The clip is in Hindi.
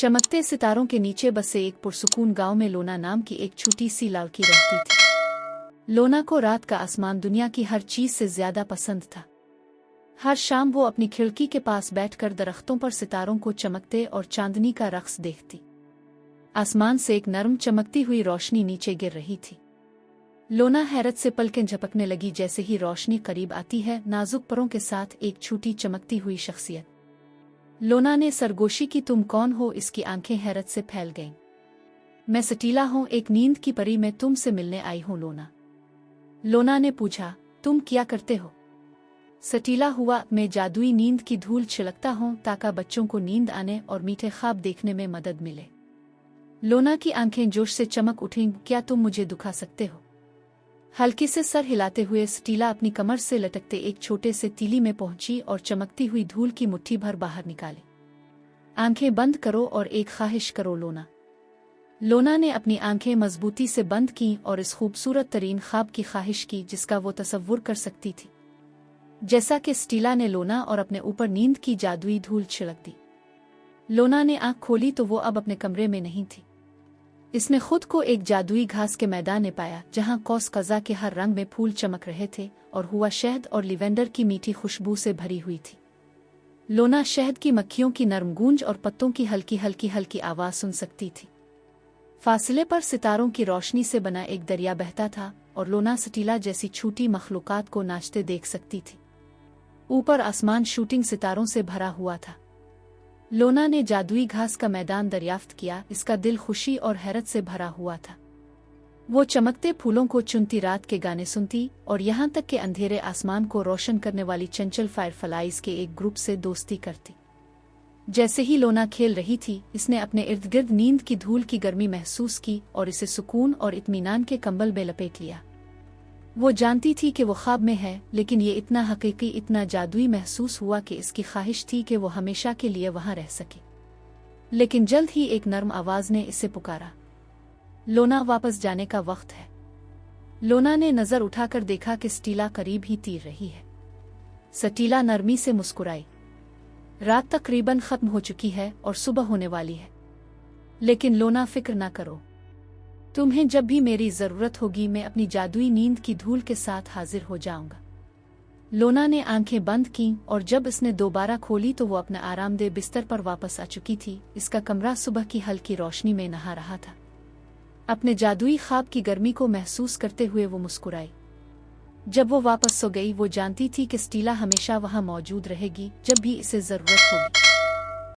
चमकते सितारों के नीचे बसे एक पुरसुकून गांव में लोना नाम की एक छोटी सी लड़की रहती थी। लोना को रात का आसमान दुनिया की हर चीज से ज्यादा पसंद था। हर शाम वो अपनी खिड़की के पास बैठकर दरख्तों पर सितारों को चमकते और चांदनी का रक्स देखती। आसमान से एक नरम चमकती हुई रोशनी नीचे गिर रही थी। लोना हैरत से पलकें झपकने लगी जैसे ही रोशनी करीब आती है, नाजुक परों के साथ एक छोटी चमकती हुई शख्सियत। लोना ने सरगोशी की, तुम कौन हो? इसकी आंखें हैरत से फैल गईं। मैं सटीला हूँ, एक नींद की परी, मैं तुमसे मिलने आई हूँ लोना। लोना ने पूछा, तुम क्या करते हो? सटीला हुआ, मैं जादुई नींद की धूल छिड़कता हूँ ताकि बच्चों को नींद आने और मीठे ख्वाब देखने में मदद मिले। लोना की आंखें जोश से चमक उठीं, क्या तुम मुझे दुखा सकते हो? हल्के से सर हिलाते हुए सटीला अपनी कमर से लटकते एक छोटे से तीली में पहुंची और चमकती हुई धूल की मुट्ठी भर बाहर निकाली। आंखें बंद करो और एक ख्वाहिश करो लोना। लोना ने अपनी आंखें मजबूती से बंद की और इस खूबसूरत तरीन ख्वाब की ख्वाहिश की जिसका वो तसव्वुर कर सकती थी। जैसा कि सटीला ने लोना और अपने ऊपर नींद की जादुई धूल छिड़क दी। लोना ने आंख खोली तो वो अब अपने कमरे में नहीं थी। इसने खुद को एक जादुई घास के मैदान में पाया जहां कौस कज़ा के हर रंग में फूल चमक रहे थे और हुआ शहद और लिवेंडर की मीठी खुशबू से भरी हुई थी। लोना शहद की मक्खियों की नरम गूंज और पत्तों की हल्की हल्की आवाज सुन सकती थी। फासले पर सितारों की रोशनी से बना एक दरिया बहता था और लोना सटीला जैसी छोटी मखलूकात को नाचते देख सकती थी। ऊपर आसमान शूटिंग सितारों से भरा हुआ था। लोना ने जादुई घास का मैदान दरियाफ्त किया, इसका दिल खुशी और हैरत से भरा हुआ था। वो चमकते फूलों को चुनती, रात के गाने सुनती और यहाँ तक के अंधेरे आसमान को रोशन करने वाली चंचल फायरफ्लाइज के एक ग्रुप से दोस्ती करती। जैसे ही लोना खेल रही थी, इसने अपने इर्द गिर्द नींद की धूल की गर्मी महसूस की और इसे सुकून और इत्मीनान के कंबल में लपेट लिया। वो जानती थी कि वो ख्वाब में है, लेकिन ये इतना हकीकी, इतना जादुई महसूस हुआ कि इसकी ख्वाहिश थी कि वो हमेशा के लिए वहां रह सके। लेकिन जल्द ही एक नर्म आवाज ने इसे पुकारा, लोना, वापस जाने का वक्त है। लोना ने नजर उठाकर देखा कि सटीला करीब ही तीर रही है। सटीला नरमी से मुस्कुराई। रात तकरीबन खत्म हो चुकी है और सुबह होने वाली है। लेकिन लोना, फिक्र ना करो, तुम्हें जब भी मेरी जरूरत होगी मैं अपनी जादुई नींद की धूल के साथ हाजिर हो जाऊंगा। लोना ने आंखें बंद की और जब इसने दोबारा खोली तो वो अपने आरामदेह बिस्तर पर वापस आ चुकी थी। इसका कमरा सुबह की हल्की रोशनी में नहा रहा था। अपने जादुई ख्वाब की गर्मी को महसूस करते हुए वो मुस्कुराई। जब वो वापस सो गई, वो जानती थी कि सटीला हमेशा वहां मौजूद रहेगी जब भी इसे जरूरत होगी।